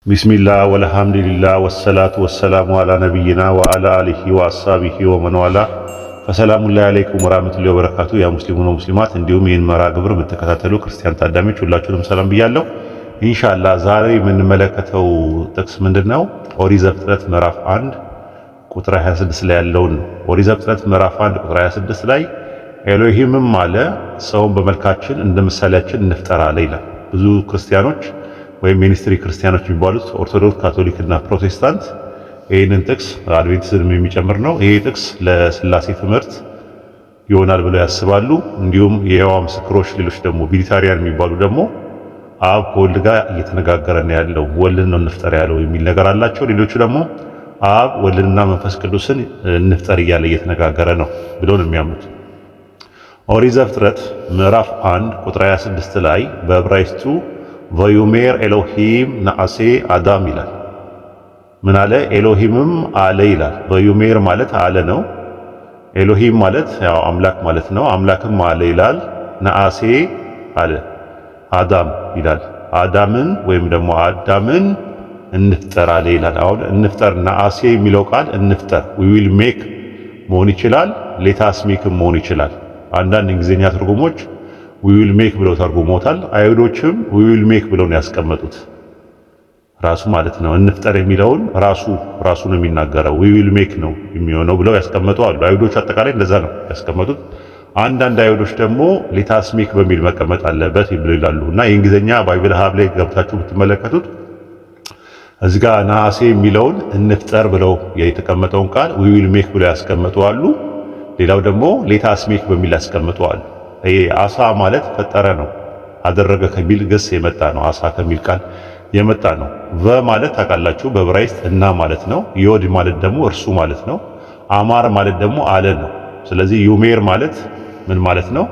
ቢስሚላህ ወልሐምዱሊላህ ወሰላቱ ወሰላሙ አላ ነቢይና ወአላ አሊሂ ወአስሐቢሂ ወመንዋላ ፈሰላሙላሂ አለይኩም ወራህመቱላሂ ወበረካቱ። ያ ሙስሊሙና ሙስሊማት እንዲሁም ይህን መርሃ ግብር የምትከታተሉ ክርስቲያን ታዳሚዎች ሁላችሁንም ሰላም ብያለሁ። ኢንሻአላህ ዛሬ የምንመለከተው ጥቅስ ምንድነው? ኦሪት ዘፍጥረት ምዕራፍ 1 ቁጥር 26 ላይ ያለውን። ኦሪት ዘፍጥረት ምዕራፍ 1 ቁጥር 26 ላይ ኤሎሂምም አለ ሰውን በመልካችን እንደ ምሳሌያችን እንፍጠር አለ ይላል። ብዙ ክርስቲያኖች ወይም ሚኒስትሪ ክርስቲያኖች የሚባሉት ኦርቶዶክስ፣ ካቶሊክ እና ፕሮቴስታንት ይህንን ጥቅስ አድቬንቲዝም የሚጨምር ነው። ይሄ ጥቅስ ለስላሴ ትምህርት ይሆናል ብለው ያስባሉ። እንዲሁም የየሖዋ ምስክሮች ሌሎች ደግሞ ቢሊታሪያን የሚባሉ ደግሞ አብ ከወልድ ጋር እየተነጋገረ ነው ያለው፣ ወልድን ነው እንፍጠር ያለው የሚል ነገር አላቸው። ሌሎቹ ደግሞ አብ ወልድንና መንፈስ ቅዱስን እንፍጠር እያለ እየተነጋገረ ነው ብለው ነው የሚያምኑት። ኦሪት ዘፍጥረት ምዕራፍ 1 ቁጥር 26 ላይ በዕብራይስጡ ቮዩሜር ኤሎሂም ነአሴ አዳም ይላል። ምን አለ? ኤሎሂምም አለ ይላል። ቮዩሜር ማለት አለ ነው። ኤሎሂም ማለት ያው አምላክ ማለት ነው። አምላክም አለ ይላል። ነአሴ አለ አዳም ይላል። አዳምን ወይም ደግሞ አዳምን እንፍጠር አለ ይላል። አሁን እንፍጠር ነአሴ የሚለው ቃል እንፍጠር ዊ ዊል ሜክ መሆን ይችላል። ሌታስ ሜክም መሆን ይችላል። አንዳንድ እንግሊዝኛ ትርጉሞች ዊ ዊል ሜክ ብለው ተርጉሞታል። አይሁዶችም ዊ ዊል ሜክ ብለው ነው ያስቀመጡት። ራሱ ማለት ነው እንፍጠር የሚለውን ራሱ ነው የሚናገረው። ዊ ዊል ሜክ ነው የሚሆነው ብለው ያስቀመጡ አሉ። አይሁዶች አጠቃላይ እንደዛ ነው ያስቀመጡት። አንዳንድ አይሁዶች ደግሞ ሌታስ ሜክ በሚል መቀመጥ አለበት ይላሉ። እና የእንግሊዝኛ ባይብል ሀብ ላይ ገብታችሁ ብትመለከቱት እዚህ ጋር ነአሴ የሚለውን እንፍጠር ብለው የተቀመጠውን ቃል ዊ ዊል ሜክ ብለው ያስቀመጡ አሉ። ሌላው ደግሞ ሌታስ ሜክ በሚል ያስቀምጡ አሉ። ይሄ አሳ ማለት ፈጠረ ነው፣ አደረገ ከሚል ግስ የመጣ ነው። አሳ ከሚል ቃል የመጣ ነው። ቨ ማለት ታውቃላችሁ በዕብራይስጥ እና ማለት ነው። ዮድ ማለት ደግሞ እርሱ ማለት ነው። አማር ማለት ደግሞ አለ ነው። ስለዚህ ዩሜር ማለት ምን ማለት ነው?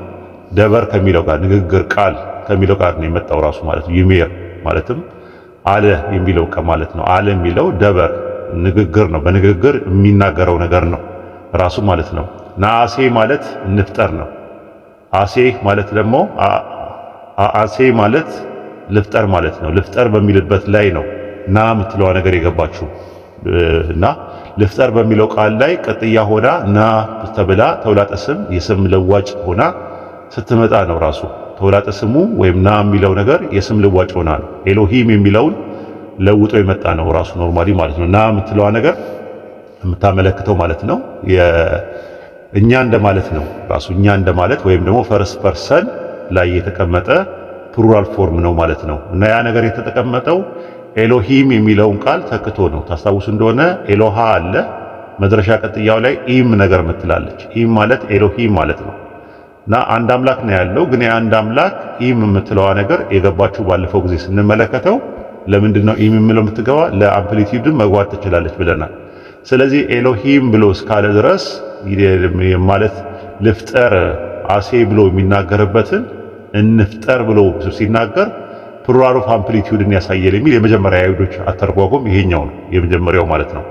ደበር ከሚለው ጋር ንግግር፣ ቃል ከሚለው ጋር ነው የመጣው ራሱ ማለት ነው። ዩሜር ማለትም አለ የሚለው ቃል ማለት ነው። አለ የሚለው ደበር ንግግር ነው። በንግግር የሚናገረው ነገር ነው ራሱ ማለት ነው። ነአሴ ማለት እንፍጠር ነው። አሴ ማለት ደግሞ አሴ ማለት ልፍጠር ማለት ነው። ልፍጠር በሚልበት ላይ ነው ና የምትለዋ ነገር የገባችው እና ልፍጠር በሚለው ቃል ላይ ቀጥያ ሆና ና ተብላ ተውላጠ ስም የስም ለዋጭ ሆና ስትመጣ ነው ራሱ ተውላጠ ስሙ ወይም ና የሚለው ነገር የስም ልዋጭ ሆና ነው። ኤሎሂም የሚለውን ለውጦ የመጣ ነው ራሱ ኖርማሊ ማለት ነው። ና የምትለዋ ነገር የምታመለክተው ማለት ነው እኛ እንደማለት ነው ራሱ እኛ እንደማለት ወይም ደግሞ ፈርስት ፐርሰን ላይ የተቀመጠ ፕሉራል ፎርም ነው ማለት ነው። እና ያ ነገር የተቀመጠው ኤሎሂም የሚለውን ቃል ተክቶ ነው። ታስታውሱ እንደሆነ ኤሎሃ አለ መድረሻ ቀጥያው ላይ ኢም ነገር ምትላለች። ኢም ማለት ኤሎሂም ማለት ነው። እና አንድ አምላክ ነው ያለው። ግን የአንድ አምላክ ኢም የምትለዋ ነገር የገባችሁ ባለፈው ጊዜ ስንመለከተው ለምንድን ነው ኢም የምለው የምትገባ? ለአምፕሊቲዩድ መግባት ትችላለች ብለናል። ስለዚህ ኤሎሂም ብሎ እስካለ ድረስ ማለት ልፍጠር አሴ ብሎ የሚናገርበትን እንፍጠር ብሎ ሲናገር ፕሉራል ኦፍ አምፕሊቲዩድን ያሳያል የሚል የመጀመሪያ አይሁዶች አተርጓጎም ይሄኛው ነው የመጀመሪያው ማለት ነው።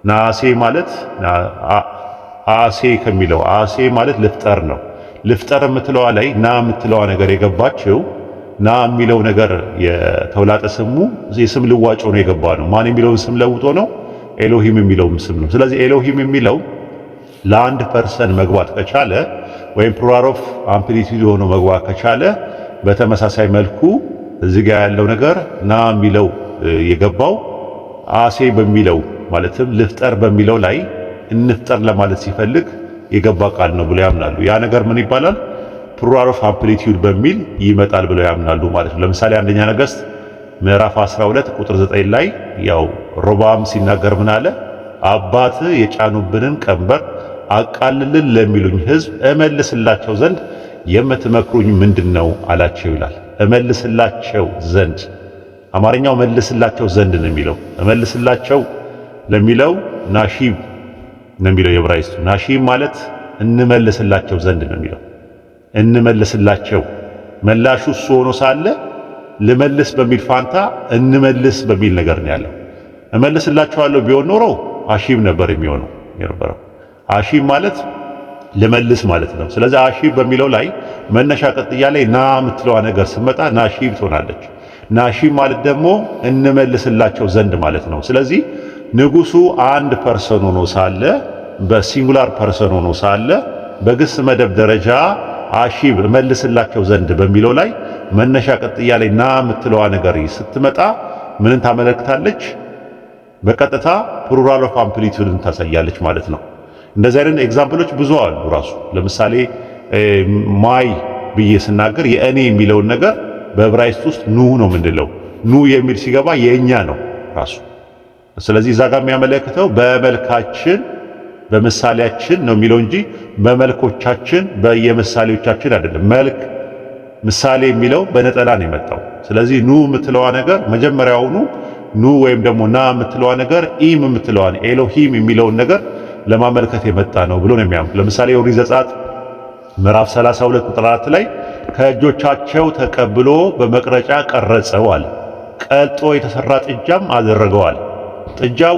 ነአሴ ማለት አሴ ከሚለው አሴ ማለት ልፍጠር ነው። ልፍጠር የምትለዋ ላይ ና የምትለዋ ነገር የገባችው ና የሚለው ነገር የተውላጠ ስሙ የስም ልዋጭ ሆኖ የገባ ነው። ማን የሚለውን ስም ለውጦ ነው? ኤሎሂም የሚለውም ስም ነው። ስለዚህ ኤሎሂም የሚለው ለአንድ ፐርሰን መግባት ከቻለ ወይም ፕሉራል ኦፍ አምፕሊቲዩድ ሆኖ መግባት ከቻለ በተመሳሳይ መልኩ እዚህ ጋር ያለው ነገር ና የሚለው የገባው አሴ በሚለው ማለትም ልፍጠር በሚለው ላይ እንፍጠር ለማለት ሲፈልግ የገባ ቃል ነው ብለው ያምናሉ። ያ ነገር ምን ይባላል? ፕሉራል ኦፍ አምፕሊቲዩድ በሚል ይመጣል ብለው ያምናሉ ማለት ነው። ለምሳሌ አንደኛ ነገሥት ምዕራፍ 12 ቁጥር 9 ላይ ያው ሮብዓም ሲናገር ምን አለ? አባት የጫኑብንን ቀንበር አቃልልን ለሚሉኝ ሕዝብ እመልስላቸው ዘንድ የምትመክሩኝ ምንድነው አላቸው ይላል። እመልስላቸው ዘንድ አማርኛው መልስላቸው ዘንድ ነው የሚለው። እመልስላቸው ለሚለው ናሺብ ነው የሚለው የዕብራይስጡ። ናሺብ ማለት እንመልስላቸው ዘንድ ነው የሚለው። እንመልስላቸው መላሹ እሱ ሆኖ ሳለ ልመልስ በሚል ፋንታ እንመልስ በሚል ነገር ነው ያለው። እመልስላቸዋለሁ ቢሆን ኖሮ አሺብ ነበር የሚሆነው የነበረው። አሺብ ማለት ልመልስ ማለት ነው። ስለዚህ አሺብ በሚለው ላይ መነሻ ቀጥያ ላይ ና የምትለዋ ነገር ስመጣ ናሺብ ትሆናለች። ናሺ ማለት ደግሞ እንመልስላቸው ዘንድ ማለት ነው። ስለዚህ ንጉሱ አንድ ፐርሰን ሆኖ ሳለ በሲንጉላር ፐርሰን ሆኖ ሳለ በግስ መደብ ደረጃ አሺብ እመልስላቸው ዘንድ በሚለው ላይ መነሻ ቅጥያ ላይ ና የምትለዋ ነገር ስትመጣ ምንን ታመለክታለች? በቀጥታ ፕሉራል ኦፍ አምፕሊቲዩድን ታሳያለች ማለት ነው። እንደዚህ አይነት ኤግዛምፕሎች ብዙ አሉ። ራሱ ለምሳሌ ማይ ብዬ ስናገር የእኔ የሚለውን ነገር በዕብራይስጥ ውስጥ ኑ ነው የምንለው። ኑ የሚል ሲገባ የእኛ ነው ራሱ። ስለዚህ እዛ ጋር የሚያመለክተው በመልካችን በምሳሌያችን ነው የሚለው እንጂ በመልኮቻችን በየምሳሌዎቻችን አይደለም። መልክ ምሳሌ የሚለው በነጠላ ነው የመጣው። ስለዚህ ኑ የምትለዋ ነገር መጀመሪያውኑ ኑ ወይም ደግሞ ና የምትለዋ ነገር ኢም የምትለዋን ኤሎሂም የሚለውን ነገር ለማመልከት የመጣ ነው ብሎ ነው የሚያምኑ። ለምሳሌ ኦሪት ዘጸአት ምዕራፍ 32 ቁጥር 4 ላይ ከእጆቻቸው ተቀብሎ በመቅረጫ ቀረጸው አለ። ቀልጦ የተሰራ ጥጃም አደረገዋል። ጥጃው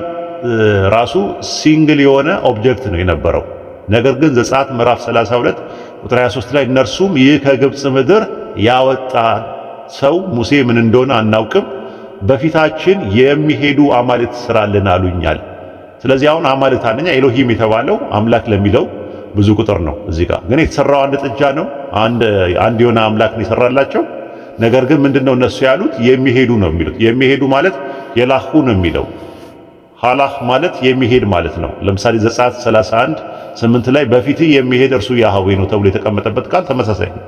ራሱ ሲንግል የሆነ ኦብጀክት ነው የነበረው። ነገር ግን ዘጸአት ምዕራፍ 32 ቁጥር 23 ላይ እነርሱም ይህ ከግብፅ ምድር ያወጣ ሰው ሙሴ ምን እንደሆነ አናውቅም፣ በፊታችን የሚሄዱ አማልክት ስራልን አሉኛል። ስለዚህ አሁን አማልክት አንደኛ ኤሎሂም የተባለው አምላክ ለሚለው ብዙ ቁጥር ነው። እዚህ ጋር ግን የተሰራው አንድ ጥጃ ነው። አንድ የሆነ አምላክ ነው የሰራላቸው። ነገር ግን ምንድነው እነሱ ያሉት የሚሄዱ ነው የሚሉት። የሚሄዱ ማለት የላሁ ነው የሚለው። ሐላህ ማለት የሚሄድ ማለት ነው። ለምሳሌ ዘጸአት 31:8 ላይ በፊት የሚሄድ እርሱ ያህዌ ነው ተብሎ የተቀመጠበት ቃል ተመሳሳይ ነው።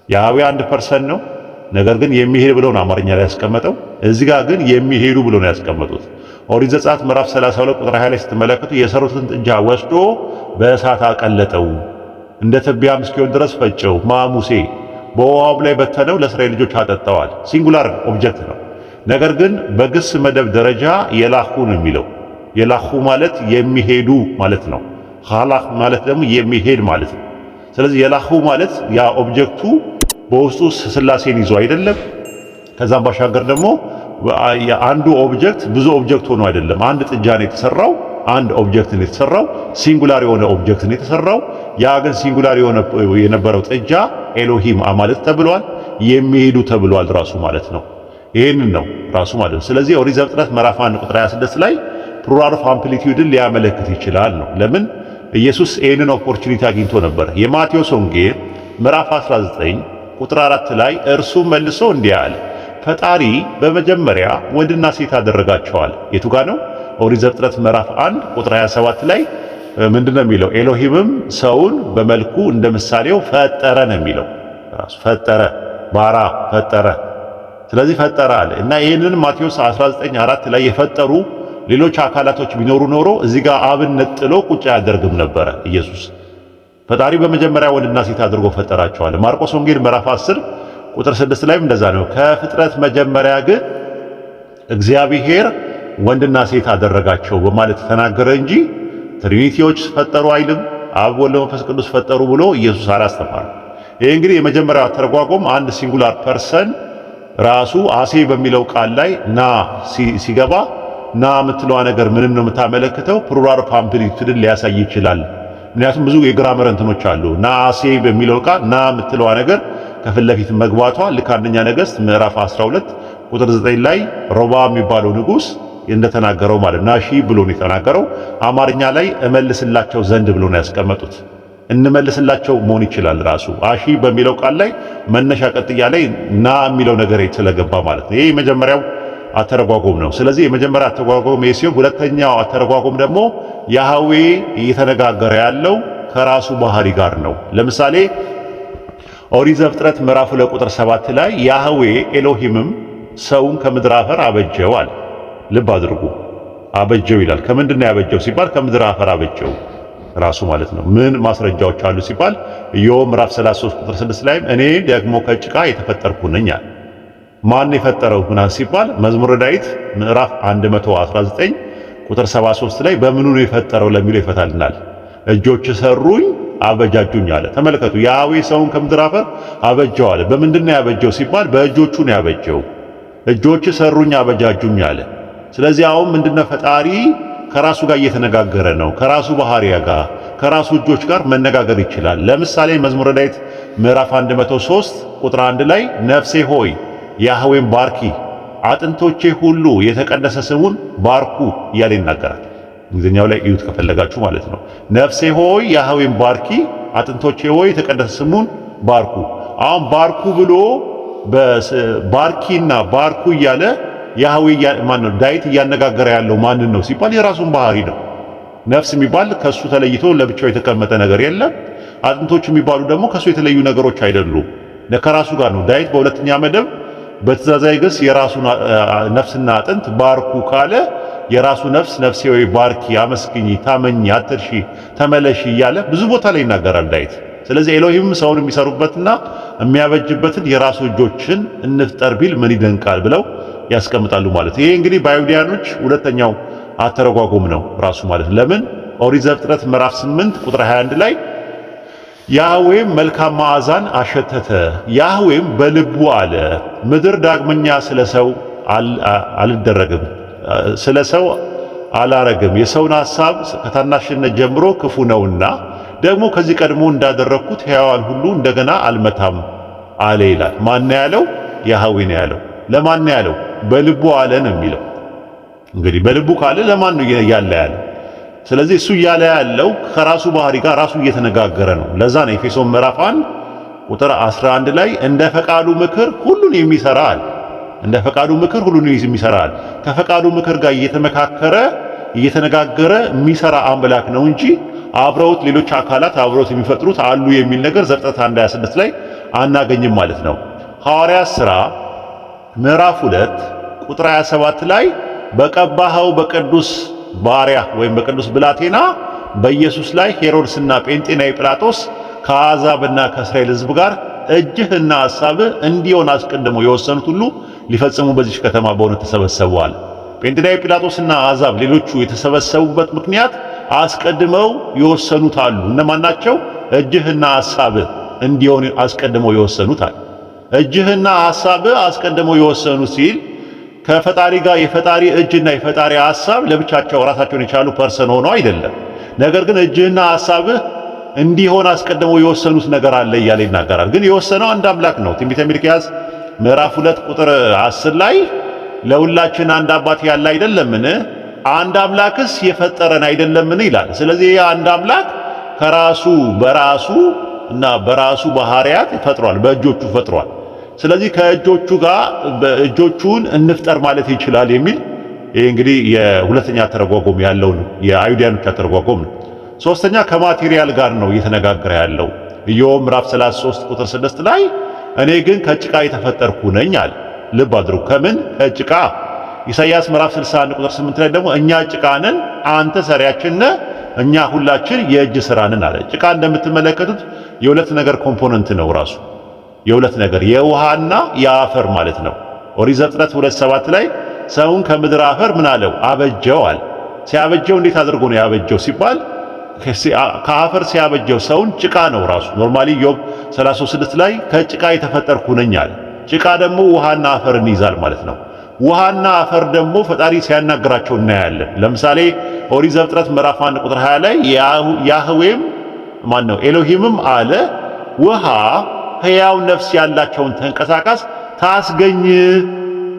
ያህዌ አንድ ፐርሰን ነው። ነገር ግን የሚሄድ ብለው ነው አማርኛ ላይ ያስቀመጠው። እዚህ ጋር ግን የሚሄዱ ብለው ነው ያስቀመጡት። ኦሪት ዘጸአት ምዕራፍ 32 ቁጥር 20 ላይ ስትመለከቱ የሰሩትን ጥጃ ወስዶ በእሳት አቀለጠው፣ እንደ ትቢያም እስኪሆን ድረስ ፈጨው፣ ሙሴ በውሃውም ላይ በተነው፣ ለእስራኤል ልጆች አጠጣዋል። ሲንጉላር ኦብጀክት ነው። ነገር ግን በግስ መደብ ደረጃ የላሁ ነው የሚለው። የላሁ ማለት የሚሄዱ ማለት ነው። ሐላህ ማለት ደግሞ የሚሄድ ማለት ነው። ስለዚህ የላሁ ማለት ያ ኦብጀክቱ በውስጡ ስላሴን ይዞ አይደለም። ከዛም ባሻገር ደግሞ አንዱ ኦብጀክት ብዙ ኦብጀክት ሆኖ አይደለም። አንድ ጥጃ ነው የተሰራው፣ አንድ ኦብጀክት ነው የተሰራው፣ ሲንጉላር የሆነ ኦብጀክት ነው የተሰራው። ያ ግን ሲንጉላር የነበረው ጥጃ ኤሎሂም አማልክት ተብሏል፣ የሚሄዱ ተብሏል ራሱ ማለት ነው። ይሄንን ነው ራሱ ማለት ነው። ስለዚህ ኦሪት ዘፍጥረት ምዕራፍ 1 ቁጥር 26 ላይ ፕሉራል ኦፍ አምፕሊቲዩድን ሊያመለክት ይችላል ነው። ለምን ኢየሱስ ይሄንን ኦፖርቹኒቲ አግኝቶ ነበር። የማቴዎስ ወንጌል ምዕራፍ 19 ቁጥር 4 ላይ እርሱ መልሶ እንዲህ አለ፣ ፈጣሪ በመጀመሪያ ወንድና ሴት አደረጋቸዋል። የቱ ጋር ነው? ኦሪት ዘፍጥረት ምዕራፍ 1 ቁጥር 27 ላይ ምንድነው የሚለው? ኤሎሂምም ሰውን በመልኩ እንደ ምሳሌው ፈጠረ ነው የሚለው። ራሱ ፈጠረ፣ ባራ ፈጠረ። ስለዚህ ፈጠረ አለ እና ይህንን ማቴዎስ 19:4 ላይ የፈጠሩ ሌሎች አካላቶች ቢኖሩ ኖሮ እዚህ ጋር አብን ነጥሎ ቁጭ አያደርግም ነበረ ኢየሱስ። ፈጣሪ በመጀመሪያ ወንድና ሴት አድርጎ ፈጠራቸዋል። ማርቆስ ወንጌል ምዕራፍ 10 ቁጥር 6 ላይም እንደዛ ነው። ከፍጥረት መጀመሪያ ግን እግዚአብሔር ወንድና ሴት አደረጋቸው በማለት ተናገረ እንጂ ትሪኒቲዎች ፈጠሩ አይልም። አብ ወልድ መንፈስ ቅዱስ ፈጠሩ ብሎ ኢየሱስ አላስተማረም። ይሄ እንግዲህ የመጀመሪያው አተረጓጎም አንድ ሲንጉላር ፐርሰን ራሱ አሴ በሚለው ቃል ላይ ና ሲገባ ና የምትለዋ ነገር ምንም ነው የምታመለክተው? ፕሉራል ኦፍ አምፕሊቲዩድን ሊያሳይ ይችላል። ምክንያቱም ብዙ የግራመር እንትኖች አሉ። ና አሴ በሚለው ቃል ና የምትለዋ ነገር ከፊት ለፊት መግባቷ ልክ አንደኛ ነገሥት ምዕራፍ 12 ቁጥር 9 ላይ ሮባ የሚባለው ንጉሥ እንደተናገረው ማለት ናሺ ብሎ ነው የተናገረው። አማርኛ ላይ እመልስላቸው ዘንድ ብሎ ነው ያስቀመጡት። እንመልስላቸው መሆን ይችላል ራሱ አሺ በሚለው ቃል ላይ መነሻ ቀጥያ ላይ ና የሚለው ነገር ስለገባ ማለት ነው። ይሄ የመጀመሪያው አተረጓጎም ነው። ስለዚህ የመጀመሪያ አተረጓጎም ይሄ ሲሆን፣ ሁለተኛው አተረጓጎም ደግሞ ያህዌ እየተነጋገረ ያለው ከራሱ ባህሪ ጋር ነው። ለምሳሌ ኦሪት ዘፍጥረት ምዕራፍ 2 ቁጥር 7 ላይ ያህዌ ኤሎሂምም ሰውን ከምድር አፈር አበጀው አለ። ልብ አድርጉ፣ አበጀው ይላል። ከምንድን ነው ያበጀው ሲባል ከምድር አፈር አበጀው ራሱ ማለት ነው። ምን ማስረጃዎች አሉ ሲባል ኢዮብ ምዕራፍ 33 ቁጥር 6 ላይ እኔ ደግሞ ከጭቃ የተፈጠርኩ ነኝ አለ። ማን የፈጠረው ምናምን ሲባል መዝሙረ ዳዊት ምዕራፍ 119 ቁጥር 73 ላይ በምኑ ነው የፈጠረው ለሚለው ይፈታልናል። እጆች ሰሩኝ አበጃጁኝ አለ። ተመልከቱ፣ ያህዌ ሰውን ከምድር አፈር አበጀው አለ። በምንድን ነው ያበጀው ሲባል በእጆቹ ነው ያበጀው። እጆች ሰሩኝ አበጃጁኝ አለ። ስለዚህ አሁን ምንድነው ፈጣሪ ከራሱ ጋር እየተነጋገረ ነው። ከራሱ ባህሪያ ጋር ከራሱ እጆች ጋር መነጋገር ይችላል። ለምሳሌ መዝሙረ ዳዊት ምዕራፍ 103 ቁጥር 1 ላይ ነፍሴ ሆይ ያህዌን ባርኪ፣ አጥንቶቼ ሁሉ የተቀደሰ ስሙን ባርኩ እያለ ይናገራል። እንግሊዝኛው ላይ እዩት ከፈለጋችሁ ማለት ነው። ነፍሴ ሆይ ያህዌን ባርኪ፣ አጥንቶቼ ሆይ የተቀደሰ ስሙን ባርኩ። አሁን ባርኩ ብሎ ባርኪና ባርኩ እያለ ያህዌ ማነው ዳዊት እያነጋገረ ያለው ማንን ነው ሲባል የራሱን ባህሪ ነው። ነፍስ የሚባል ከሱ ተለይቶ ለብቻው የተቀመጠ ነገር የለም። አጥንቶች የሚባሉ ደግሞ ከሱ የተለዩ ነገሮች አይደሉም። ከራሱ ጋር ነው። ዳዊት በሁለተኛ መደብ በትእዛዛዊ ግስ የራሱን ነፍስና አጥንት ባርኩ ካለ የራሱ ነፍስ ነፍሴ ወይ ባርኪ፣ አመስግኚ፣ ታመኚ፣ አትርሺ፣ ተመለሺ እያለ ብዙ ቦታ ላይ ይናገራል ዳዊት። ስለዚህ ኤሎሂም ሰውን የሚሰሩበትና የሚያበጅበትን የራሱ እጆችን እንፍጠር ቢል ምን ይደንቃል ብለው ያስቀምጣሉ ማለት። ይሄ እንግዲህ በአይሁዳኖች ሁለተኛው አተረጓጎም ነው ራሱ ማለት። ለምን ኦሪት ዘፍጥረት ምዕራፍ 8 ቁጥር 21 ላይ ያህዌም መልካም መዓዛን አሸተተ፣ ያህዌም በልቡ አለ፣ ምድር ዳግመኛ ስለ ሰው አልደረግም፣ ስለ ሰው አላረግም፣ የሰውን ሐሳብ ከታናሽነት ጀምሮ ክፉ ነውና ደግሞ ከዚህ ቀድሞ እንዳደረግኩት ሕያዋን ሁሉ እንደገና አልመታም አለ ይላል። ማን ያለው? ያህዌ ነው ያለው። ለማን ያለው? በልቡ አለ ነው የሚለው። እንግዲህ በልቡ ካለ ለማን ነው ያለ ያለው? ስለዚህ እሱ እያለ ያለው ከራሱ ባህሪ ጋር ራሱ እየተነጋገረ ነው። ለዛ ነው ኤፌሶን ምዕራፍ 1 ቁጥር 11 ላይ እንደ ፈቃዱ ምክር ሁሉን የሚሰራል፣ እንደ ፈቃዱ ምክር ሁሉን የሚሰራል። ከፈቃዱ ምክር ጋር እየተመካከረ እየተነጋገረ የሚሰራ አምላክ ነው እንጂ አብረውት ሌሎች አካላት አብረውት የሚፈጥሩት አሉ የሚል ነገር ዘፍጥረት 1:26 ላይ አናገኝም ማለት ነው። ሐዋርያት ሥራ ምዕራፍ 2 ቁጥር 27 ላይ በቀባኸው በቅዱስ ባሪያ ወይም በቅዱስ ብላቴና በኢየሱስ ላይ ሄሮድስና ጴንጤናዊ ጲላጦስ ከአሕዛብና ከእስራኤል ሕዝብ ጋር እጅህና ሐሳብህ እንዲሆን አስቀድመው የወሰኑት ሁሉ ሊፈጽሙ በዚች ከተማ በእውነት ተሰበሰቡዋል። ጴንጤናዊ ጲላጦስና አሕዛብ ሌሎቹ የተሰበሰቡበት ምክንያት አስቀድመው የወሰኑት አሉ። እነማን ናቸው? እጅህና ሐሳብህ እንዲሆን አስቀድመው የወሰኑት አለ። እጅህና ሐሳብህ አስቀድመው የወሰኑት ሲል ከፈጣሪ ጋር የፈጣሪ እጅና የፈጣሪ ሐሳብ ለብቻቸው ራሳቸውን የቻሉ ፐርሰን ሆነው አይደለም። ነገር ግን እጅህና ሐሳብህ እንዲሆን አስቀድመው የወሰኑት ነገር አለ እያለ ይናገራል። ግን የወሰነው አንድ አምላክ ነው። ትንቢተ ሚልክያስ ምዕራፍ 2 ቁጥር 10 ላይ ለሁላችን አንድ አባት ያለ አይደለምን? አንድ አምላክስ የፈጠረን አይደለምን ይላል። ስለዚህ አንድ አምላክ ከራሱ በራሱ እና በራሱ ባህሪያት ፈጥሯል፣ በእጆቹ ፈጥሯል። ስለዚህ ከእጆቹ ጋር በእጆቹን እንፍጠር ማለት ይችላል የሚል ይሄ እንግዲህ የሁለተኛ ተረጓጎም ያለው ነው፣ የአይሁዳኖች ተረጓጎም ነው። ሶስተኛ ከማቴሪያል ጋር ነው እየተነጋገረ ያለው። ኢዮብ ምዕራፍ 33 ቁጥር 6 ላይ እኔ ግን ከጭቃ የተፈጠርኩ ነኝ አለ። ልብ አድርጉ፣ ከምን? ከጭቃ። ኢሳይያስ ምዕራፍ 61 ቁጥር 8 ላይ ደግሞ እኛ ጭቃ ነን፣ አንተ ሰሪያችን ነህ፣ እኛ ሁላችን የእጅ ሥራ ነን አለ። ጭቃ እንደምትመለከቱት የሁለት ነገር ኮምፖነንት ነው ራሱ የሁለት ነገር የውሃና የአፈር ማለት ነው። ኦሪት ዘፍጥረት 2:7 ላይ ሰውን ከምድር አፈር ምን አለው? አበጀው አለ። ሲያበጀው እንዴት አድርጎ ነው ያበጀው ሲባል ከአፈር ሲያበጀው ሰውን ጭቃ ነው ራሱ። ኖርማሊ ኢዮብ 33:6 ላይ ከጭቃ የተፈጠርኩ ነኝ አለ። ጭቃ ደግሞ ውሃና አፈርን ይዛል ማለት ነው። ውሃና አፈር ደግሞ ፈጣሪ ሲያናግራቸው እናያለን። ለምሳሌ ኦሪት ዘፍጥረት ምዕራፍ 1 ቁጥር 20 ላይ ያህዌም ማን ነው ኤሎሂምም አለ ውሃ ሕያው ነፍስ ያላቸውን ተንቀሳቃስ ታስገኝ፣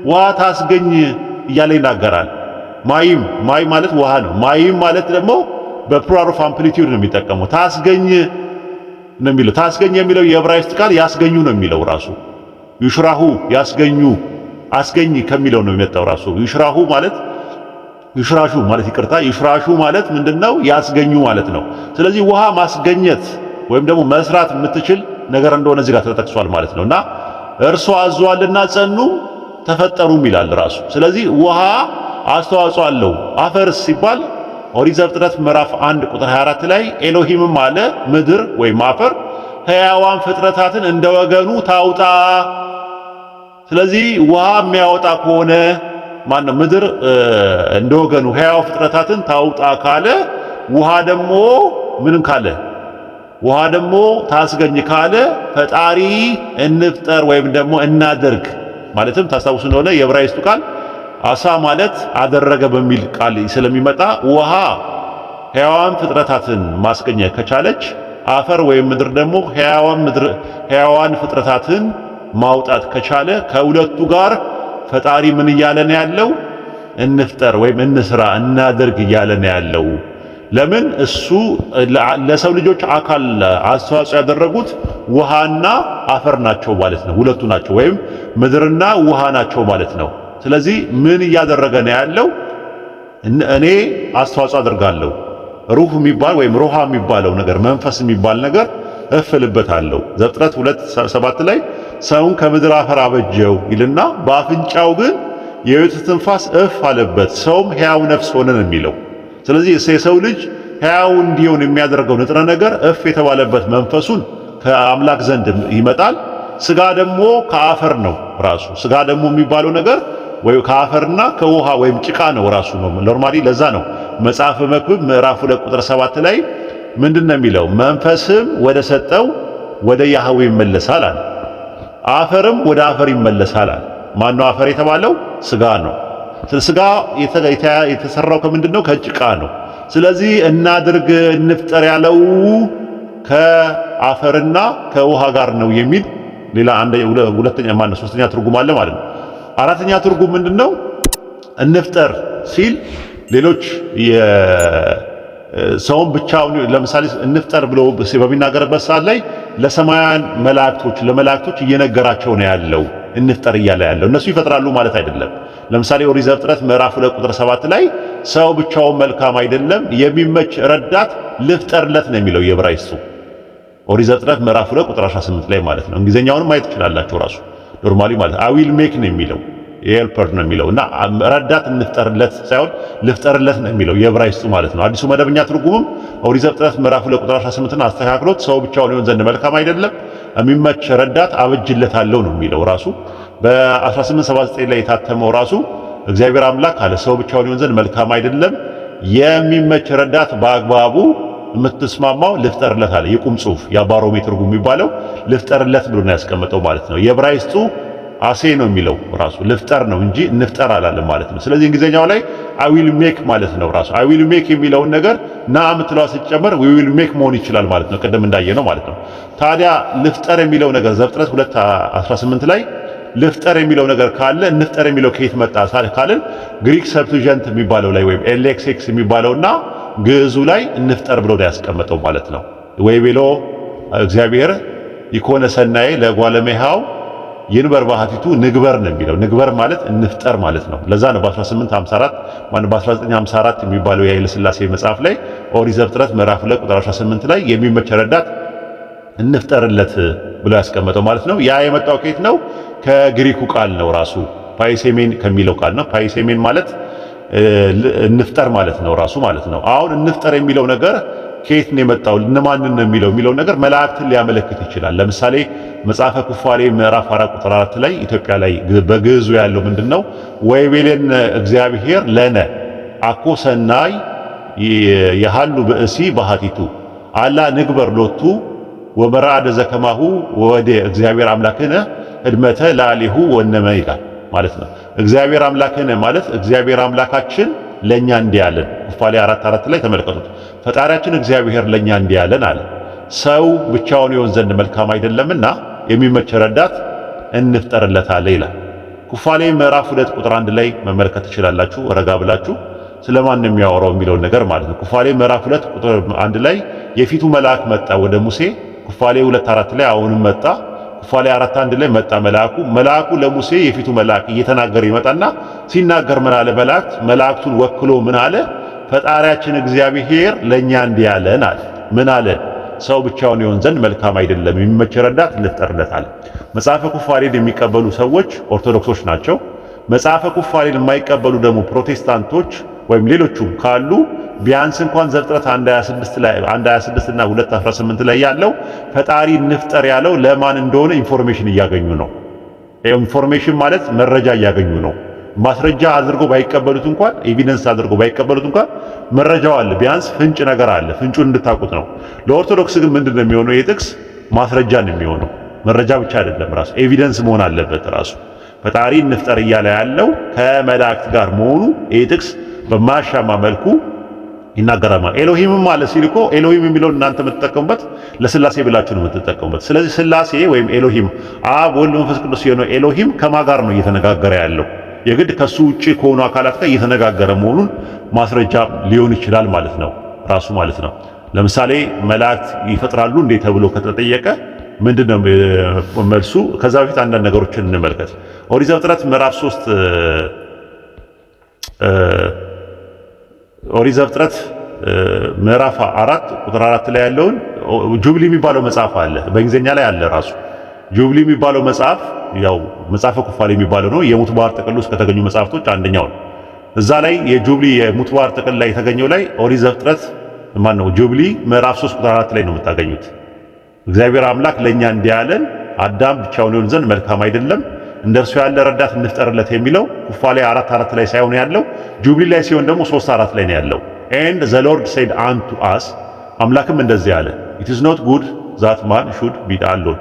ውሃ ታስገኝ እያለ ይናገራል። ማይ ማለት ውሃ ነው። ማይም ማለት ደግሞ በፕሉራል ኦፍ አምፕሊቲዩድ ነው የሚጠቀመው። ታስገኝ ነው የሚለው። ታስገኝ የሚለው የዕብራይስጥ ቃል ያስገኙ ነው የሚለው ራሱ። ይሽራሁ ያስገኙ፣ አስገኝ ከሚለው ነው የመጣው ራሱ። ይሽራሁ ማለት ይሽራሹ ማለት ይቅርታ፣ ይሽራሹ ማለት ምንድነው? ያስገኙ ማለት ነው። ስለዚህ ውሃ ማስገኘት ወይም ደግሞ መስራት የምትችል ነገር እንደሆነ እዚህ ጋር ተጠቅሷል ማለት ነውና እርሱ አዟልና ጸኑ ተፈጠሩም ይላል ራሱ። ስለዚህ ውሃ አስተዋጽኦ አለው። አፈርስ ሲባል ኦሪት ዘፍጥረት ምዕራፍ 1 ቁጥር 24 ላይ ኤሎሂምም አለ ምድር ወይም አፈር ሕያዋን ፍጥረታትን እንደ ወገኑ ታውጣ። ስለዚህ ውሃ የሚያወጣ ከሆነ ማነው? ምድር እንደ ወገኑ ሕያው ፍጥረታትን ታውጣ ካለ ውሃ ደግሞ ምንም ካለ ውሃ ደግሞ ታስገኝ ካለ ፈጣሪ እንፍጠር ወይም ደግሞ እናደርግ ማለትም ታስታውሱ እንደሆነ የዕብራይስጡ ቃል አሳ ማለት አደረገ በሚል ቃል ስለሚመጣ ውሃ ሕያዋን ፍጥረታትን ማስገኘት ከቻለች አፈር ወይም ምድር ደግሞ ሕያዋን ፍጥረታትን ማውጣት ከቻለ ከሁለቱ ጋር ፈጣሪ ምን እያለ ነው ያለው? እንፍጠር ወይም እንስራ እናድርግ እያለ ነው ያለው። ለምን እሱ ለሰው ልጆች አካል አስተዋጽኦ ያደረጉት ውሃና አፈር ናቸው ማለት ነው። ሁለቱ ናቸው ወይም ምድርና ውሃ ናቸው ማለት ነው። ስለዚህ ምን እያደረገ ነው ያለው? እኔ አስተዋጽኦ አደርጋለሁ። ሩህ የሚባል ወይም ሩሃ የሚባለው ነገር መንፈስ የሚባል ነገር እፍልበታለሁ። ዘፍጥረት 2:7 ላይ ሰውን ከምድር አፈር አበጀው ይልና በአፍንጫው ግን የሕይወት ትንፋስ እፍ አለበት፣ ሰውም ሕያው ነፍስ ሆነ ነው የሚለው። ስለዚህ የሰው ልጅ ሕያው እንዲሆን የሚያደርገው ንጥረ ነገር እፍ የተባለበት መንፈሱን ከአምላክ ዘንድ ይመጣል። ስጋ ደግሞ ከአፈር ነው ራሱ። ስጋ ደግሞ የሚባለው ነገር ወይ ከአፈርና ከውሃ ወይም ጭቃ ነው ራሱ ነው ኖርማሊ። ለዛ ነው መጽሐፈ መክብብ ምዕራፍ 2 ቁጥር 7 ላይ ምንድነው የሚለው? መንፈስም ወደ ሰጠው ወደ ያህዌ ይመለሳል አለ። አፈርም ወደ አፈር ይመለሳል አለ። ማነው አፈር የተባለው? ስጋ ነው። ስጋ የተሰራው ከምንድነው? ከጭቃ ነው። ስለዚህ እናድርግ እንፍጠር ያለው ከአፈርና ከውሃ ጋር ነው የሚል ሌላ ሁለተኛ ሶስተኛ ትርጉም አለ ማለት ነው። አራተኛ ትርጉም ምንድነው? እንፍጠር ሲል ሌሎች ሰውን ብቻውን ለምሳሌ እንፍጠር ብሎ በሚናገርበት ሰዓት ላይ ለሰማያውያን ለመላእክቶች እየነገራቸው ነው ያለው። እንፍጠር እያለ ያለው እነሱ ይፈጥራሉ ማለት አይደለም። ለምሳሌ ኦሪት ዘፍጥረት ምዕራፍ 2 ቁጥር 7 ላይ ሰው ብቻውን መልካም አይደለም፣ የሚመች ረዳት ልፍጠርለት ነው የሚለው የዕብራይስጡ። ኦሪት ዘፍጥረት ምዕራፍ 2 ቁጥር 18 ላይ ማለት ነው። እንግሊዘኛውንም ማየት ትችላላችሁ ራሱ ኖርማሊ ማለት አይ ዊል ሜክ ነው የሚለው ሄልፐር ነው የሚለው እና ረዳት እንፍጠርለት ሳይሆን ልፍጠርለት ነው የሚለው የዕብራይስጡ ማለት ነው። አዲሱ መደበኛ ትርጉምም ኦሪት ዘፍጥረት ምዕራፍ 2 ቁጥር 18ን አስተካክሎት ሰው ብቻውን ይሆን ዘንድ መልካም አይደለም፣ የሚመች ረዳት አበጅለታለሁ ነው የሚለው ራሱ። በ1879 ላይ የታተመው ራሱ እግዚአብሔር አምላክ አለ ሰው ብቻውን ይሆን ዘንድ መልካም አይደለም፣ የሚመች ረዳት በአግባቡ የምትስማማው ልፍጠርለት አለ። የቁም ጽሑፍ የአባሮሜ ትርጉም የሚባለው ልፍጠርለት ብሎ ነው ያስቀመጠው ማለት ነው። የዕብራይስጡ አሴ ነው የሚለው ራሱ ልፍጠር ነው እንጂ እንፍጠር አላለም ማለት ነው። ስለዚህ እንግሊዘኛው ላይ አይ ዊል ሜክ ማለት ነው ራሱ አይ ዊል ሜክ የሚለውን ነገር ና የምትለዋ ስትጨመር ዊ ዊል ሜክ መሆን ይችላል ማለት ነው። ቅድም እንዳየነው ማለት ነው። ታዲያ ልፍጠር የሚለው ነገር ዘፍጥረት 2:18 ላይ ልፍጠር የሚለው ነገር ካለ እንፍጠር የሚለው ከየት መጣ ካልን ግሪክ ሰብስቲዩሽንት የሚባለው ላይ ወይም ኤልኤክስኤክስ የሚባለውና ግዕዙ ላይ እንፍጠር ብሎ ነው ያስቀመጠው ማለት ነው። ወይ ቤሎ እግዚአብሔር ይኮነ ሰናዬ ለጓለሜሃው ይንበር ባህቲቱ ንግበር ነው የሚለው። ንግበር ማለት እንፍጠር ማለት ነው። ለዛ ነው በ1954 የሚባለው የኃይለ ሥላሴ መጽሐፍ ላይ ኦሪት ዘፍጥረት ምዕራፍ 2 ቁጥር 18 ላይ የሚመች ረዳት እንፍጠርለት ብሎ ያስቀመጠው ማለት ነው። ያ የመጣው ከየት ነው? ከግሪኩ ቃል ነው ራሱ ፓይሴሜን ከሚለው ቃል ነው። ፓይሴሜን ማለት እንፍጠር ማለት ነው ራሱ ማለት ነው። አሁን እንፍጠር የሚለው ነገር ከየት ነው የመጣው? እነማንን ነው የሚለው ነገር መላእክትን ሊያመለክት ይችላል። ለምሳሌ መጽሐፈ ኩፋሌ ምዕራፍ 4 ቁጥር 4 ላይ ኢትዮጵያ ላይ በግዕዙ ያለው ምንድነው? ወይቤሌን እግዚአብሔር ለነ አኮ ሰናይ የሃሉ ብእሲ ባህቲቱ አላ ንግበር ሎቱ ወበራደ ዘከማሁ ወደ እግዚአብሔር አምላክነ እድመተ ላሊሁ ወነመ ይላል ማለት ነው። እግዚአብሔር አምላክነ ማለት እግዚአብሔር አምላካችን ለኛ እንዲያለን ኩፋሌ 4:4 ላይ ተመልከቱት። ፈጣሪያችን እግዚአብሔር ለኛ እንዲያለን አለ። ሰው ብቻውን ይሆን ዘንድ መልካም አይደለምና የሚመች ረዳት እንፍጠርለታል ይላል። ኩፋሌ ምዕራፍ 2 ቁጥር 1 ላይ መመልከት ትችላላችሁ። ረጋ ብላችሁ ስለማን ነው የሚያወራው የሚለውን ነገር ማለት ነው። ኩፋሌ ምዕራፍ 2 ቁጥር 1 ላይ የፊቱ መልአክ መጣ ወደ ሙሴ። ኩፋሌ 2:4 ላይ አሁንም መጣ። ኩፋሌ 4:1 ላይ መጣ መልአኩ ለሙሴ የፊቱ መልአክ እየተናገረ ይመጣና ሲናገር ምን አለ? መላእክቱን ወክሎ ምን አለ? ፈጣሪያችን እግዚአብሔር ለኛ እንዲህ ያለን አለ። ምን አለ? ሰው ብቻውን ይሆን ዘንድ መልካም አይደለም፣ የሚመች ረዳት እንፍጠርለት አለ። መጽሐፈ ኩፋሌን የሚቀበሉ ሰዎች ኦርቶዶክሶች ናቸው። መጽሐፈ ኩፋሌን የማይቀበሉ ደግሞ ፕሮቴስታንቶች ወይም ሌሎቹም ካሉ ቢያንስ እንኳን ዘፍጥረት 1:26 እና 2:18 ላይ ያለው ፈጣሪ እንፍጠር ያለው ለማን እንደሆነ ኢንፎርሜሽን እያገኙ ነው። ኢንፎርሜሽን ማለት መረጃ እያገኙ ነው። ማስረጃ አድርጎ ባይቀበሉት እንኳን ኤቪደንስ አድርጎ ባይቀበሉት እንኳን መረጃው አለ። ቢያንስ ፍንጭ ነገር አለ። ፍንጩን እንድታውቁት ነው። ለኦርቶዶክስ ግን ምንድነው የሚሆነው? የጥቅስ ማስረጃ ነው የሚሆነው። መረጃ ብቻ አይደለም፣ ራሱ ኤቪደንስ መሆን አለበት። ራሱ ፈጣሪ እንፍጠር እያለ ያለው ከመላእክት ጋር መሆኑ ይህ ጥቅስ በማያሻማ መልኩ ይናገራል። ኤሎሂምም አለ ሲል እኮ ኤሎሂም የሚለውን እናንተ የምትጠቀሙበት ለስላሴ ብላችሁ ነው የምትጠቀሙበት። ስለዚህ ስላሴ ወይም ኤሎሂም አብ ወልድ መንፈስ ቅዱስ የሆነው ኤሎሂም ከማን ጋር ነው እየተነጋገረ ያለው? የግድ ከሱ ውጪ ከሆኑ አካላት ጋር እየተነጋገረ መሆኑን ማስረጃ ሊሆን ይችላል ማለት ነው ራሱ ማለት ነው። ለምሳሌ መላእክት ይፈጥራሉ እንዴ ተብሎ ከተጠየቀ ምንድነው መልሱ? ከዛ በፊት አንዳንድ ነገሮችን እንመልከት። ኦሪት ዘፍጥረት ምዕራፍ 3 ኦሪት ዘፍጥረት ምዕራፍ 4 ቁጥር 4 ላይ ያለውን ጁብሊ የሚባለው መጽሐፍ አለ። በእንግሊዝኛ ላይ አለ ራሱ ጁብሊ የሚባለው መጽሐፍ፣ ያው መጽሐፈ ኩፋሌ የሚባለው ነው። የሙት ባህር ጥቅል ውስጥ ከተገኙ መጽሐፍቶች አንደኛው ነው። እዛ ላይ የጁብሊ የሙት ባህር ጥቅል ላይ የተገኘው ላይ ኦሪት ዘፍጥረት ማነው ጁብሊ ምዕራፍ 3 ቁጥር 4 ላይ ነው የምታገኙት። እግዚአብሔር አምላክ ለኛ እንዲህ ያለን አዳም ብቻውን ይሆን ዘንድ መልካም አይደለም፣ እንደርሱ ያለ ረዳት እንፍጠርለት የሚለው ኩፋሌ 4:4 ላይ ሳይሆን ያለው ጁብሊ ላይ ሲሆን ደግሞ 3:4 ላይ ነው ያለው። and the Lord said unto us አምላክም እንደዚህ አለ it is not good that man should be alone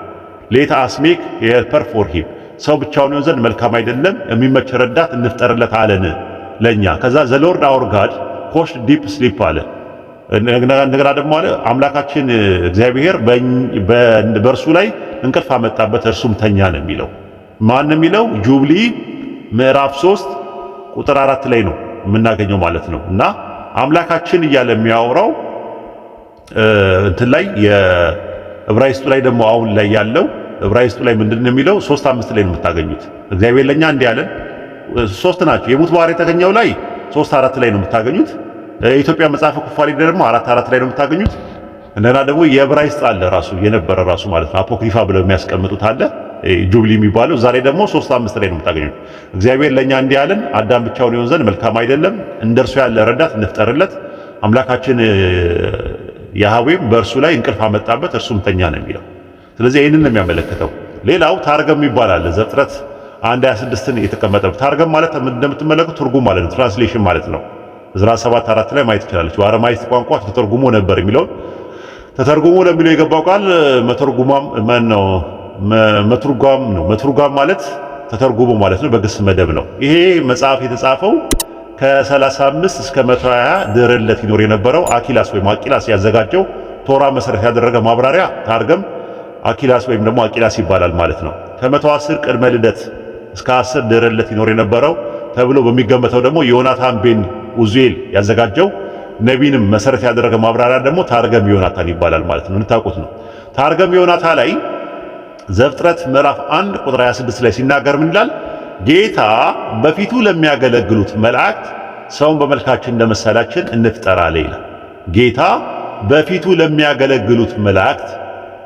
let us make a helper for him ሰው ብቻውን ይሆን ዘንድ መልካም አይደለም፣ የሚመች ረዳት እንፍጠርለት አለን ለኛ። ከዛ the Lord our God caused deep sleep አለ። እንደገና ደግሞ አለ አምላካችን እግዚአብሔር በእርሱ ላይ እንቅልፍ አመጣበት እርሱም ተኛ ነው የሚለው። ማን ነው የሚለው? ጁብሊ ምዕራፍ 3 ቁጥር 4 ላይ ነው የምናገኘው ማለት ነው። እና አምላካችን እያለ የሚያወራው እንትን ላይ የዕብራይስጡ ላይ ደግሞ አሁን ላይ ያለው ዕብራይስጡ ላይ ምንድነው የሚለው? 3:5 ላይ ነው የምታገኙት። እግዚአብሔር ለኛ እንዲህ ያለን ሶስት ናቸው። የሙት ባህር የተገኘው ላይ 3:4 ላይ ነው የምታገኙት። የኢትዮጵያ መጽሐፈ ኩፋሌ ደግሞ 4:4 ላይ ነው የምታገኙት። እንደና ደግሞ የዕብራይስጥ አለ ራሱ የነበረ ራሱ ማለት ነው አፖክሪፋ ብለው የሚያስቀምጡት አለ ጁብሊ የሚባለው እዛ ላይ ደግሞ 3:5 ላይ ነው የምታገኙት። እግዚአብሔር ለኛ እንዲህ ያለን አዳም ብቻውን ይሆን ዘንድ መልካም አይደለም፣ እንደርሱ ያለ ረዳት እንፍጠርለት፣ አምላካችን ያህዌም በእርሱ ላይ እንቅልፍ አመጣበት እርሱም ተኛ ነው የሚለው። ስለዚህ ይህንን ነው የሚያመለክተው። ሌላው ታርገም ይባላል። ዘፍጥረት 1:26ን የተቀመጠው ታርገም ማለት እንደምትመለከቱ ትርጉም ማለት ነው፣ ትራንስሌሽን ማለት ነው። ዕዝራ 7:4 ላይ ማየት ይችላል። በአረማይስጥ ቋንቋ ተተርጉሞ ነበር የሚለው ተተርጉሞ ለሚለው የገባው ቃል መተርጉማም ማን ነው? መትርጓም ነው። መትርጓም ማለት ተተርጉሞ ማለት ነው፣ በግስ መደብ ነው። ይሄ መጽሐፍ የተጻፈው ከ35 እስከ 120 ድህረ ልደት ይኖር የነበረው አኪላስ ወይም አቂላስ ያዘጋጀው ቶራ መሰረት ያደረገ ማብራሪያ ታርገም አኪላስ ወይም ደግሞ አቂላስ ይባላል ማለት ነው። ከ110 ቅድመ ልደት እስከ 10 ድህረ ልደት ይኖር የነበረው ተብሎ በሚገመተው ደግሞ ዮናታን ቤን ኡዚኤል ያዘጋጀው ነቢንም መሰረት ያደረገ ማብራሪያ ደግሞ ታርገም ዮናታን ይባላል ማለት ነው። እንታውቁት ነው። ታርገም ዮናታን ላይ ዘፍጥረት ምዕራፍ 1 ቁጥር 26 ላይ ሲናገር ምን ይላል? ጌታ በፊቱ ለሚያገለግሉት መላእክት ሰውን በመልካችን እንደመሰላችን እንፍጠር አለ ይላል። ጌታ በፊቱ ለሚያገለግሉት መላእክት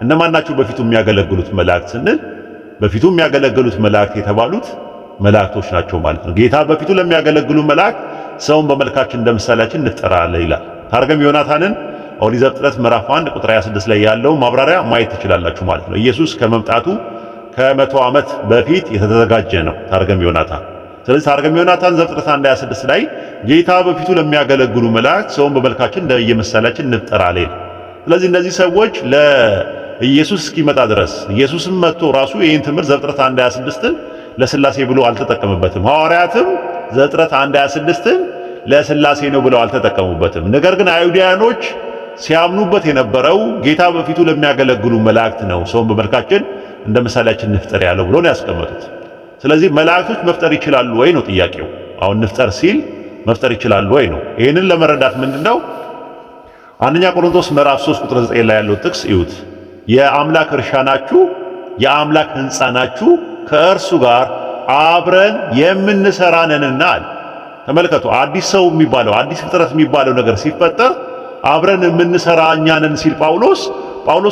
እነማን ናቸው? በፊቱ የሚያገለግሉት መላእክት ስንል በፊቱ የሚያገለግሉት መላእክት የተባሉት መላእክቶች ናቸው ማለት ነው። ጌታ በፊቱ ለሚያገለግሉ መላእክት ሰውን በመልካችን እንደመሰላችን እንፍጠር አለ ይላል። ታርገም ዮናታንን ኦሪት ዘፍጥረት ምዕራፍ 1 ቁጥር 26 ላይ ያለው ማብራሪያ ማየት ትችላላችሁ ማለት ነው። ኢየሱስ ከመምጣቱ ከ100 ዓመት በፊት የተዘጋጀ ነው ታርገም ዮናታን። ስለዚህ ታርገም ዮናታን ዘፍጥረት 1:26 ላይ ጌታ በፊቱ ለሚያገለግሉ መላእክት ሰውን በመልካችን እንደየመሰላችን እንፍጠር አለ ይላል። ስለዚህ እነዚህ ሰዎች ለኢየሱስ እስኪመጣ ድረስ ኢየሱስም መጥቶ ራሱ ይህን ትምህርት ዘፍጥረት 1:26ን ለስላሴ ብሎ አልተጠቀመበትም። ሐዋርያትም ዘፍጥረት 1:26ን ለስላሴ ነው ብለው አልተጠቀሙበትም። ነገር ግን አይሁዳውያኖች ሲያምኑበት የነበረው ጌታ በፊቱ ለሚያገለግሉ መላእክት ነው ሰውን በመልካችን እንደ ምሳሌያችን እንፍጠር ያለው ብሎ ነው ያስቀመጡት። ስለዚህ መላእክቶች መፍጠር ይችላሉ ወይ ነው ጥያቄው። አሁን እንፍጠር ሲል መፍጠር ይችላሉ ወይ ነው። ይህንን ለመረዳት ምንድነው አንደኛ ቆሮንቶስ ምዕራፍ 3 ቁጥር 9 ላይ ያለው ጥቅስ እዩት። የአምላክ እርሻ ናችሁ፣ የአምላክ ሕንፃ ናችሁ፣ ከእርሱ ጋር አብረን የምንሰራ ነንና አለ። ተመልከቱ፣ አዲስ ሰው የሚባለው አዲስ ፍጥረት የሚባለው ነገር ሲፈጠር አብረን የምንሰራ እኛ ነን ሲል ጳውሎስ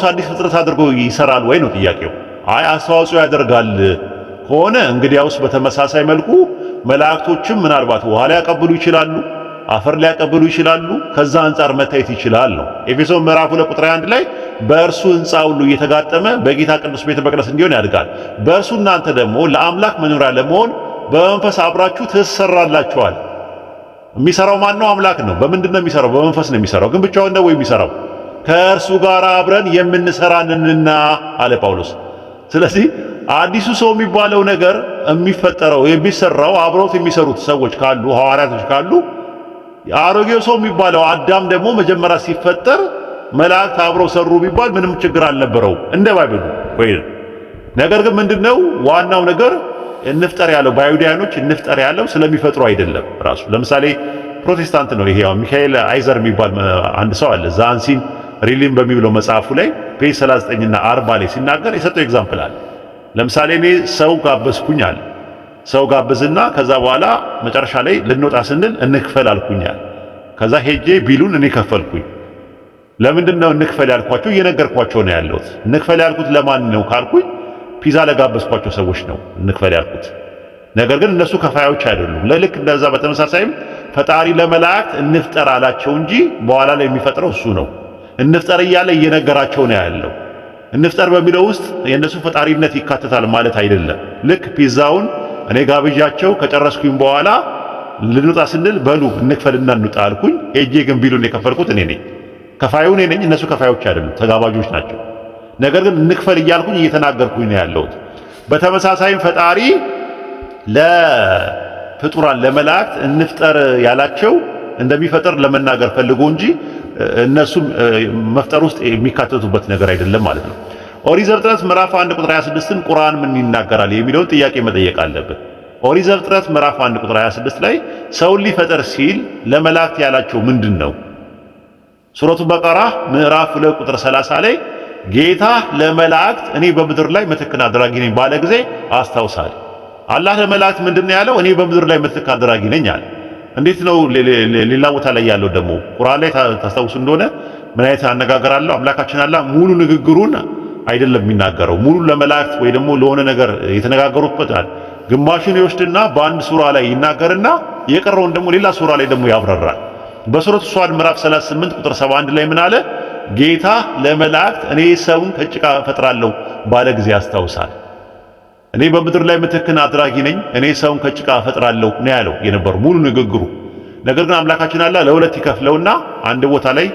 አዲስ ፍጥረት አድርጎ ይሰራል ወይ ነው ጥያቄው። አይ አስተዋጽኦ ያደርጋል ከሆነ እንግዲያውስ በተመሳሳይ መልኩ መላእክቶችም ምናልባት ውሃ ሊያቀብሉ ይችላሉ፣ አፈር ሊያቀብሉ ይችላሉ። ከዛ አንጻር መታየት ይችላል ነው። ኤፌሶን ምዕራፍ 2 ቁጥር 1 ላይ በእርሱ ሕንፃ ሁሉ እየተጋጠመ በጌታ ቅዱስ ቤተ መቅደስ እንዲሆን ያድጋል። በእርሱ እናንተ ደግሞ ለአምላክ መኖሪያ ለመሆን በመንፈስ አብራችሁ ትሰራላችኋል። የሚሰራው ማን ነው? አምላክ ነው። በምንድን ነው የሚሰራው? በመንፈስ ነው የሚሰራው። ግን ብቻውን ነው የሚሰራው? ከእርሱ ጋር አብረን የምንሰራንና አለ ጳውሎስ። ስለዚህ አዲሱ ሰው የሚባለው ነገር የሚፈጠረው የሚሰራው አብረውት የሚሰሩት ሰዎች ካሉ ሐዋርያቶች ካሉ አሮጌው ሰው የሚባለው አዳም ደግሞ መጀመሪያ ሲፈጠር መላእክት አብረው ሰሩ ቢባል ምንም ችግር አልነበረው እንደ ባይብሉ ወይ። ነገር ግን ምንድነው ዋናው ነገር እንፍጠር ያለው በአይሁዳኖች እንፍጠር ያለው ስለሚፈጥሩ አይደለም። ራሱ ለምሳሌ ፕሮቴስታንት ነው ይሄ ያው ሚካኤል አይዘር የሚባል አንድ ሰው አለ ዛንሲን ሪሊም በሚብለው መጽሐፉ ላይ ፔጅ 39 እና 40 ላይ ሲናገር የሰጠው ኤግዛምፕል አለ። ለምሳሌ እኔ ሰው ጋበዝኩኝ አለ። ሰው ጋብዝና ከዛ በኋላ መጨረሻ ላይ ልንወጣ ስንል እንክፈል አልኩኛል። ከዛ ሄጄ ቢሉን እኔ ከፈልኩኝ። ለምንድን ነው እንክፈል ያልኳቸው? እየነገርኳቸው ነው ያለሁት። እንክፈል ያልኩት ለማን ነው ካልኩኝ ፒዛ ለጋበዝኳቸው ሰዎች ነው እንክፈል ያልኩት። ነገር ግን እነሱ ከፋዮች አይደሉም። ለልክ እንደዛ በተመሳሳይም ፈጣሪ ለመላእክት እንፍጠር አላቸው እንጂ በኋላ ላይ የሚፈጥረው እሱ ነው። እንፍጠር እያለ እየነገራቸው ነው ያለው። እንፍጠር በሚለው ውስጥ የእነሱ ፈጣሪነት ይካተታል ማለት አይደለም። ልክ ፒዛውን እኔ ጋብዣቸው ከጨረስኩኝ በኋላ ልንውጣ ስንል በሉ እንክፈልና እንውጣ አልኩኝ። ሄጄ ግን ቢሉን የከፈልኩት እኔ ነኝ። ከፋዩ እኔ ነኝ፣ እነሱ ከፋዮች አይደሉም፣ ተጋባዦች ናቸው። ነገር ግን እንክፈል እያልኩኝ እየተናገርኩኝ ነው ያለሁት። በተመሳሳይም ፈጣሪ ለፍጡራን ለመላእክት እንፍጠር ያላቸው እንደሚፈጠር ለመናገር ፈልጎ እንጂ እነሱ መፍጠር ውስጥ የሚካተቱበት ነገር አይደለም ማለት ነው። ኦሪት ዘፍጥረት ምዕራፍ 1 ቁጥር 26ን ቁርአን ምን ይናገራል የሚለውን ጥያቄ መጠየቅ አለብን። ኦሪት ዘፍጥረት ምዕራፍ 1 ቁጥር 26 ላይ ሰውን ሊፈጠር ሲል ለመላእክት ያላቸው ምንድን ነው? ሱረቱ በቀራ ምዕራፍ 2 ቁጥር 30 ላይ ጌታ ለመላእክት እኔ በምድር ላይ ምትክን አድራጊ ነኝ ባለ ጊዜ አስታውሳል። አላህ ለመላእክት ምንድነው ያለው? እኔ በምድር ላይ ምትክ አድራጊ ነኝ አለ። እንዴት ነው ሌላ ቦታ ላይ ያለው ደግሞ ቁርአን ላይ ታስታውሱ እንደሆነ ምን አይነት አነጋገር አለው? አምላካችን አላህ ሙሉ ንግግሩን አይደለም የሚናገረው፣ ሙሉ ለመላእክት ወይ ደግሞ ለሆነ ነገር የተነጋገሩበት ግማሹን ይወስድና በአንድ ሱራ ላይ ይናገርና የቀረውን ደግሞ ሌላ ሱራ ላይ ደግሞ ያብራራል። በሱረቱ ሷድ ምዕራፍ 38 ቁጥር 71 ላይ ምን አለ? ጌታ ለመላእክት እኔ ሰውን ከጭቃ ፈጥራለሁ ባለ ጊዜ ያስታውሳል። እኔ በምድር ላይ ምትክን አድራጊ ነኝ፣ እኔ ሰውን ከጭቃ ፈጥራለሁ ነው ያለው የነበረው ሙሉ ንግግሩ። ነገር ግን አምላካችን አላህ ለሁለት ይከፍለውና አንድ ቦታ ላይ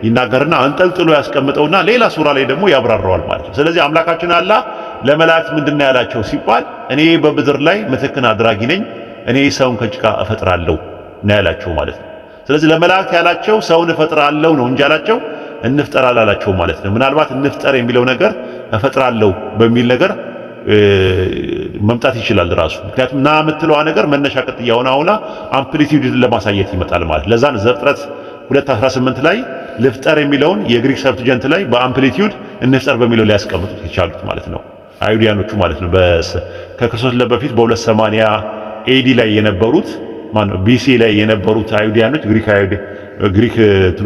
ይናገርና አንጠልጥሎ ያስቀምጠውና ሌላ ሱራ ላይ ደግሞ ያብራራዋል ማለት ነው። ስለዚህ አምላካችን አላህ ለመላእክት ምንድነው ያላቸው ሲባል እኔ በምድር ላይ ምትክን አድራጊ ነኝ፣ እኔ ሰውን ከጭቃ እፈጥራለሁ ነው ያላቸው ማለት ነው። ስለዚህ ለመላእክት ያላቸው ሰውን እፈጥራለሁ ነው እንጂ ያላቸው እንፍጠር አላላቸው ማለት ነው። ምናልባት እንፍጠር የሚለው ነገር እፈጥራለሁ በሚል ነገር መምጣት ይችላል ራሱ። ምክንያቱም ና የምትለዋ ነገር መነሻ ቅጥያውን አሁና አምፕሊቲዩድን ለማሳየት ይመጣል ማለት ለዛን ዘፍጥረት 2:18 ላይ ልፍጠር የሚለውን የግሪክ ሰብትጀንት ላይ በአምፕሊቲዩድ እንፍጠር በሚለው ላይ ያስቀምጡት የቻሉት ማለት ነው አይሁዲያኖቹ ማለት ነው። ከክርስቶስ በፊት በ280 ኤዲ ላይ የነበሩት ቢሲ ላይ የነበሩት አይሁዲያኖች ግሪክ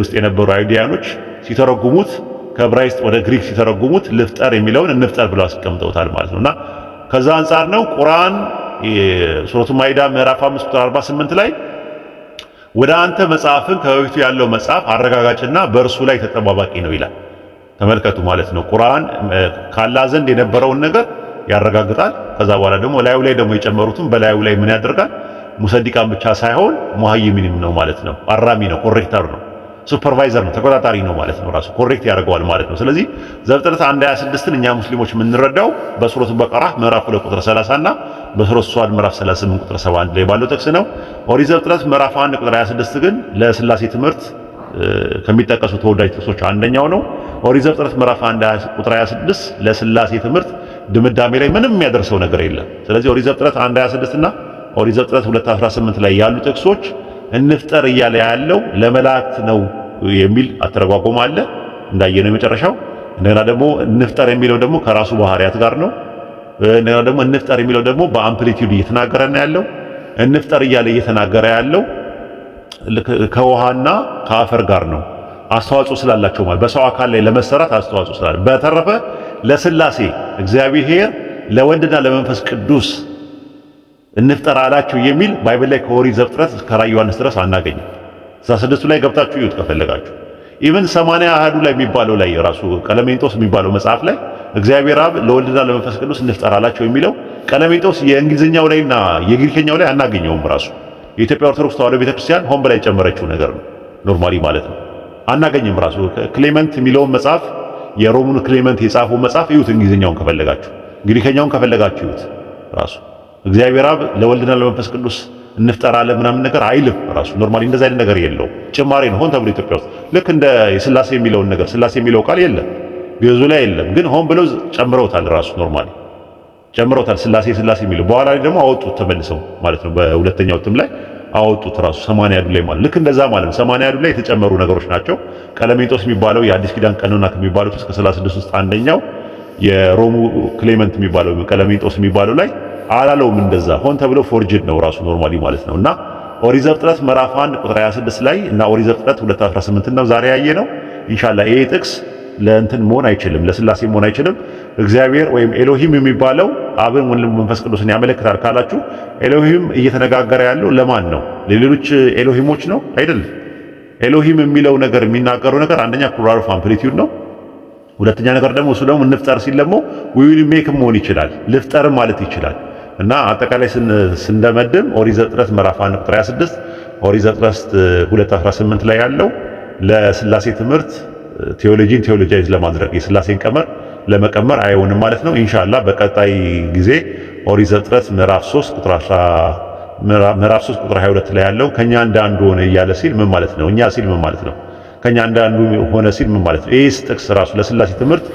ውስጥ የነበሩ አይሁዲያኖች ሲተረጉሙት ከዕብራይስጥ ወደ ግሪክ ሲተረጉሙት ልፍጠር የሚለውን እንፍጠር ብለው አስቀምጠውታል ማለት ነውና ከዛ አንፃር ነው ቁርአን ሱረቱ ማኢዳ ምዕራፍ 5 ቁጥር 48 ላይ ወደ አንተ መጽሐፍን ከበፊቱ ያለው መጽሐፍ አረጋጋጭና በእርሱ ላይ ተጠባባቂ ነው ይላል። ተመልከቱ ማለት ነው። ቁርአን ካላህ ዘንድ የነበረውን ነገር ያረጋግጣል። ከዛ በኋላ ደግሞ ላዩ ላይ ደግሞ የጨመሩትን በላዩ ላይ ምን ያደርጋል? ሙሰዲቃን ብቻ ሳይሆን ሙሃይሚንም ነው ማለት ነው። አራሚ ነው፣ ኮሬክተር ነው፣ ሱፐርቫይዘር ነው፣ ተቆጣጣሪ ነው ማለት ነው። ራሱ ኮሬክት ያደርገዋል ማለት ነው። ስለዚህ ዘፍጥረት 1:26ን እኛ ሙስሊሞች የምንረዳው በሱረቱ በቀራ ምዕራፍ 2 ቁጥር 30 እና በሱረቱ ሷድ ምዕራፍ 38 ቁጥር 71 ላይ ባለው ጥቅስ ነው። ኦሪት ዘፍጥረት ምዕራፍ 1 ቁጥር 26 ግን ለስላሴ ትምህርት ከሚጠቀሱ ተወዳጅ ጥቅሶች አንደኛው ነው። ኦሪት ዘፍጥረት ምዕራፍ 1 ቁጥር 26 ለስላሴ ትምህርት ድምዳሜ ላይ ምንም የሚያደርሰው ነገር የለም። ስለዚህ ኦሪት ዘፍጥረት 1:26 እና ኦሪት ዘፍጥረት 2:18 ላይ ያሉ ጥቅሶች እንፍጠር እያለ ያለው ለመላእክት ነው የሚል አተረጓጎም አለ እንዳየነው የመጨረሻው። እንደገና ደግሞ እንፍጠር የሚለው ደግሞ ከራሱ ባህሪያት ጋር ነው። እንደገና ደግሞ እንፍጠር የሚለው ደግሞ በአምፕሊቲዩድ እየተናገረ ነው ያለው። እንፍጠር እያለ እየተናገረ ያለው ከውሃና ከአፈር ጋር ነው። አስተዋጽኦ ስላላቸው ማለት በሰው አካል ላይ ለመሰራት አስተዋጽኦ ስላለ፣ በተረፈ ለስላሴ እግዚአብሔር ለወልድና ለመንፈስ ቅዱስ እንፍጠር አላቸው የሚል ባይብል ላይ ከኦሪት ዘፍጥረት እስከ ራዕየ ዮሐንስ ድረስ አናገኝም። 16 ላይ ገብታችሁ ይዩት ከፈለጋችሁ። ኢቭን 80 አሃዱ ላይ የሚባለው ላይ ራሱ ቀለሜንጦስ የሚባለው መጽሐፍ ላይ እግዚአብሔር አብ ለወልድና ለመንፈስ ቅዱስ እንፍጠር አላቸው የሚለው ቀለሜንጦስ የእንግሊዝኛው ላይና የግሪከኛው ላይ አናገኘውም። ራሱ የኢትዮጵያ ኦርቶዶክስ ተዋሕዶ ቤተክርስቲያን ሆን ብላ የጨመረችው ነገር ነው ኖርማሊ ማለት ነው። አናገኝም። ራሱ ክሌመንት የሚለውን መጽሐፍ የሮሙን ክሌመንት የጻፈው መጽሐፍ ይዩት፣ እንግሊዝኛውን ከፈለጋችሁ፣ ግሪከኛውን ከፈለጋችሁ ይዩት። ራሱ እግዚአብሔር አብ ለወልድና ለመንፈስ ቅዱስ እንፍጠር አለ ምናምን ነገር አይልም። ራሱ ኖርማሊ እንደዛ አይነት ነገር የለውም። ጭማሬ ነው ሆን ተብሎ ኢትዮጵያ ውስጥ ልክ እንደ የሥላሴ የሚለውን ነገር ሥላሴ የሚለው ቃል የለም፣ ግዕዙ ላይ የለም። ግን ሆን ብለው ጨምረውታል። ራሱ ኖርማሊ ጨምረውታል ሥላሴ የሚለው በኋላ ላይ ደግሞ አወጡት ተመልሰው ማለት ነው። በሁለተኛው እትም ላይ አወጡት ራሱ 80 ላይ ማለት ልክ እንደዛ ማለት ነው። 80 ላይ የተጨመሩ ነገሮች ናቸው። ቀለሜንጦስ የሚባለው የአዲስ ኪዳን ቀኖና ከሚባሉት እስከ 36 ውስጥ አንደኛው የሮሙ ክሌመንት የሚባለው ቀለሜንጦስ የሚባለው ላይ አላለውም። እንደዛ ሆን ተብሎ ፎርጅድ ነው ራሱ ኖርማሊ ማለት ነው። እና ኦሪት ዘፍጥረት ምዕራፍ 1 ቁጥር 26 ላይ እና ኦሪት ዘፍጥረት 2:18 ነው ዛሬ ያየነው። ኢንሻአላህ ይሄ ጥቅስ ለእንትን መሆን አይችልም፣ ለሥላሴ መሆን አይችልም። እግዚአብሔር ወይም ኤሎሂም የሚባለው አብን ወልድ መንፈስ ቅዱስን ያመለክታል ካላችሁ ኤሎሂም እየተነጋገረ ያለው ለማን ነው? ለሌሎች ኤሎሂሞች ነው አይደለም። ኤሎሂም የሚለው ነገር የሚናገረው ነገር አንደኛ ፕሉራል ኦፍ አምፕሊቲዩድ ነው። ሁለተኛ ነገር ደግሞ እሱ ደግሞ እንፍጠር ሲል ደግሞ ዊ ዊል ሜክ መሆን ይችላል፣ ልፍጠር ማለት ይችላል። እና አጠቃላይ ስንደመድም ኦሪት ዘፍጥረት ምዕራፍ 1 ቁጥር 26 ኦሪት ዘፍጥረት 2:18 ላይ ያለው ለሥላሴ ትምህርት ቴዎሎጂን ለማድረግ የሥላሴን ቀመር ለመቀመር አይሆንም ማለት ነው። ኢንሻአላህ በቀጣይ ጊዜ ኦሪት ዘፍጥረት ምዕራፍ 3 ቁጥር 22 ላይ ያለው ከኛ አንዳንዱ ሆነ እያለ ሲል ምን ማለት ነው? እኛ ሲል ምን ማለት ነው? ከኛ አንዳንዱ ሆነ ሲል ምን ማለት ነው? ይህስ ጥቅስ ራሱ ለሥላሴ ትምህርት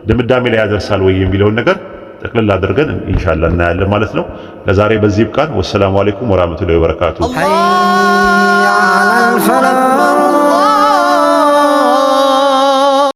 ድምዳሜ ላይ ያደርሳል ወይ የሚለውን ነገር ጠቅልል አድርገን ኢንሻአላህ እናያለን ማለት ነው። ለዛሬ በዚህ ብቃን። ወሰላሙ አለይኩም ወራህመቱላሂ ወበረካቱሁ።